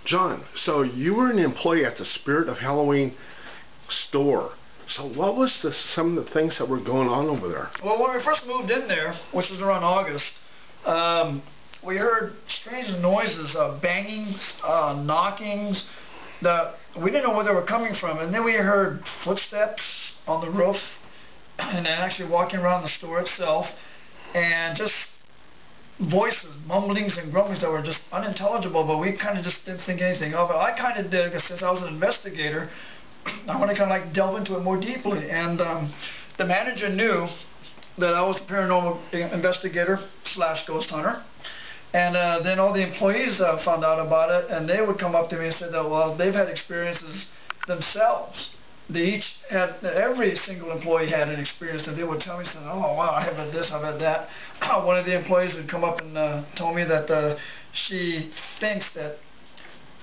John, so you were an employee at the Spirit of Halloween store. So what was some of the things that were going on over there? Well, when we first moved in there, which was around August, we heard strange noises, bangings, knockings, that we didn't know where they were coming from. And then we heard footsteps on the roof, and then actually walking around the store itself, and just voices, mumblings and grumblings that were just unintelligible, but we kind of just didn't think anything of it. I kind of did, because since I was an investigator, I want to kind of like delve into it more deeply. And the manager knew that I was a paranormal investigator / ghost hunter. And then all the employees found out about it, and they would come up to me and say that, well, they've had experiences themselves. They each had, every single employee had an experience, and they would tell me, saying, oh wow, I've had this, I've had that. One of the employees would come up and tell me that she thinks that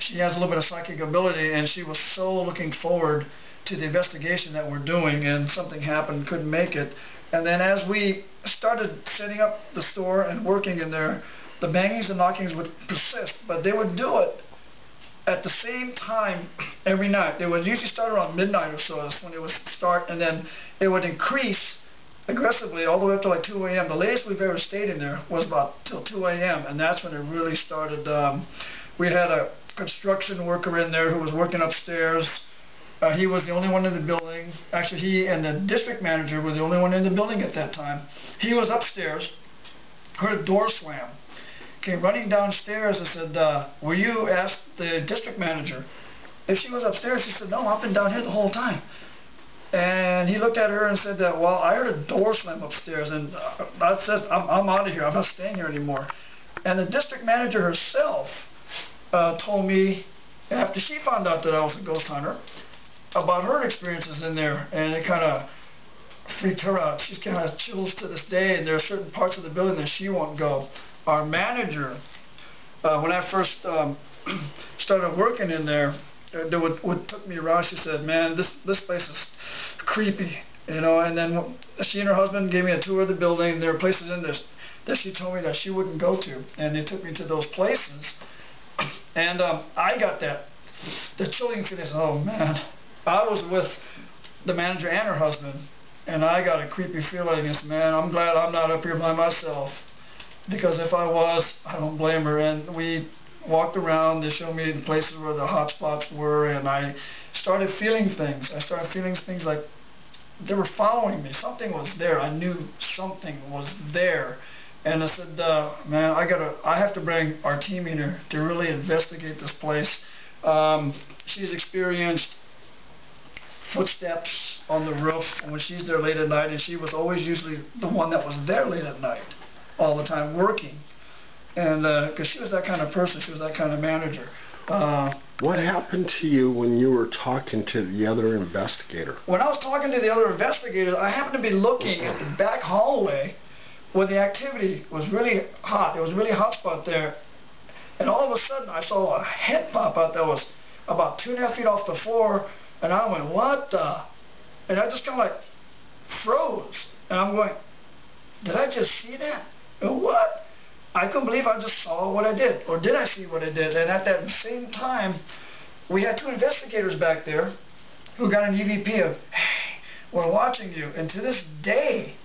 she has a little bit of psychic ability, and she was so looking forward to the investigation that we're doing, and something happened, couldn't make it. And then as we started setting up the store and working in there, the bangings and knockings would persist, but they would do it at the same time every night. They would usually start around midnight or so. That's when it would start, and then it would increase aggressively all the way up to like 2 a.m. The latest we've ever stayed in there was about till 2 a.m. and that's when it really started. We had a construction worker in there who was working upstairs. He was the only one in the building. Actually, he and the district manager were the only one in the building at that time. He was upstairs, heard a door slam, came running downstairs and said, were you asked the district manager if she was upstairs? She said, no, I've been down here the whole time. And he looked at her and said, well, I heard a door slam upstairs, and I said, I'm out of here, I'm not staying here anymore. And the district manager herself told me, after she found out that I was a ghost hunter, about her experiences in there, and it kind of freaked her out. She's kind of chills to this day, and there are certain parts of the building that she won't go. Our manager, when I first started working in there, would took me around. She said, man, this place is creepy, you know. And then she and her husband gave me a tour of the building. There are places in this that she told me that she wouldn't go to, and they took me to those places. And I got the chilling feeling. Oh man, I was with the manager and her husband, and I got a creepy feeling. It's, man, I'm glad I'm not up here by myself, because if I was, I don't blame her. And we walked around. They showed me the places where the hot spots were, and I started feeling things. I started feeling things like they were following me. Something was there. I knew something was there. And I said, man, I have to bring our team in here to really investigate this place. She's experienced footsteps on the roof when she's there late at night, and she was always usually the one that was there late at night, all the time working. And because she was that kind of person, she was that kind of manager. What happened to you when you were talking to the other investigator? When I was talking to the other investigator, I happened to be looking at the back hallway where the activity was really hot. It was a really hot spot there. And all of a sudden, I saw a head pop out that was about 2.5 feet off the floor, and I went, what the? And I just kind of like froze. And I'm going, did I just see that? And what? I couldn't believe I just saw what I did. Or did I see what I did? And at that same time, we had 2 investigators back there who got an EVP of, hey, we're watching you. And to this day,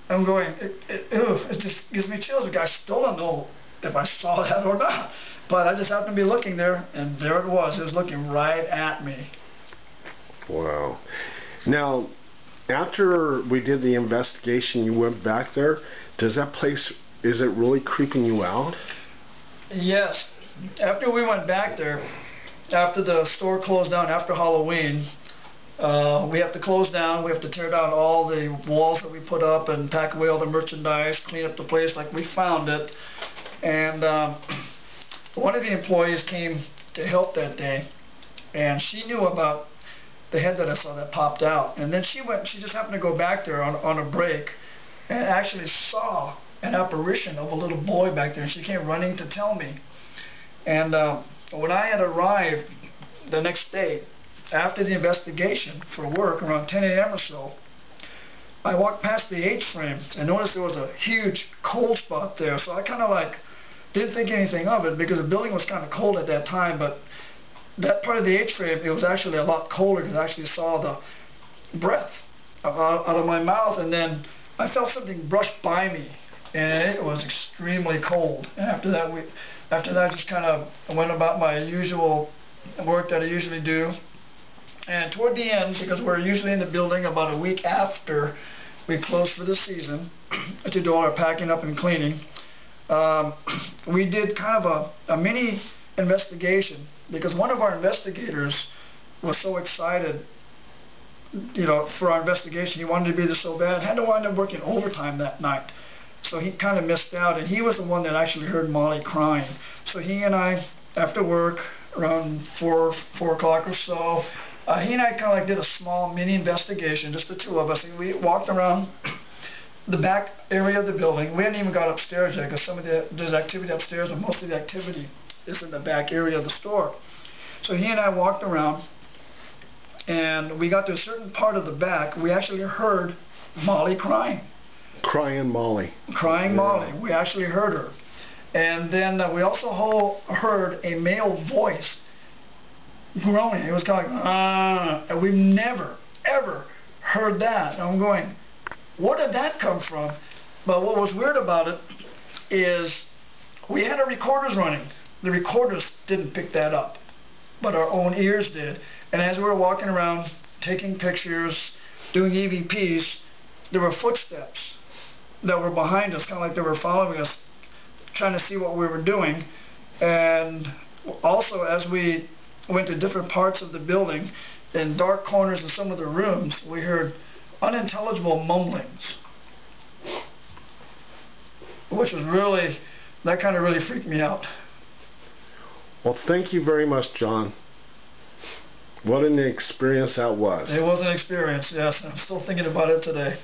I'm going, it just gives me chills. I still don't know if I saw that or not. But I just happened to be looking there, and there it was. It was looking right at me. Wow. Now, after we did the investigation, you went back there. Does that place, is it really creeping you out? Yes. After we went back there, after the store closed down after Halloween, we have to close down. We have to tear down all the walls that we put up and pack away all the merchandise, clean up the place like we found it. And one of the employees came to help that day, and she knew about the head that I saw that popped out. And then she just happened to go back there on a break and actually saw an apparition of a little boy back there. She came running to tell me. And when I had arrived the next day, after the investigation for work, around 10 a.m. or so, I walked past the H-frame and noticed there was a huge cold spot there. So I kind of like didn't think anything of it because the building was kind of cold at that time, but that part of the H-frame, it was actually a lot colder because I actually saw the breath out of my mouth, and then I felt something brush by me, and it was extremely cold. And after that, I just kind of went about my usual work that I usually do. And toward the end, because we're usually in the building about a week after we close for the season to do all our packing up and cleaning, we did kind of a mini investigation, because one of our investigators was so excited, you know, for our investigation. He wanted to be there so bad, had to wind up working overtime that night. So he kind of missed out, and he was the one that actually heard Molly crying. So he and I, after work, around 4 o'clock or so, he and I kind of like did a small mini investigation, just the two of us, and we walked around the back area of the building. We hadn't even got upstairs yet, because there's activity upstairs, and most of the activity is in the back area of the store. So he and I walked around, and we got to a certain part of the back. We actually heard Molly crying. Crying Molly. Crying Molly. We actually heard her. And then we also heard a male voice groaning. It was kind of like, ah, and we've never, ever heard that. And I'm going, where did that come from? But what was weird about it is we had our recorders running. The recorders didn't pick that up, but our own ears did. And as we were walking around, taking pictures, doing EVPs, there were footsteps that were behind us, kind of like they were following us, trying to see what we were doing. And also, as we went to different parts of the building, in dark corners of some of the rooms, we heard unintelligible mumblings, which was really, that kind of really freaked me out. Well, thank you very much, John. What an experience that was. It was an experience, yes. I'm still thinking about it today.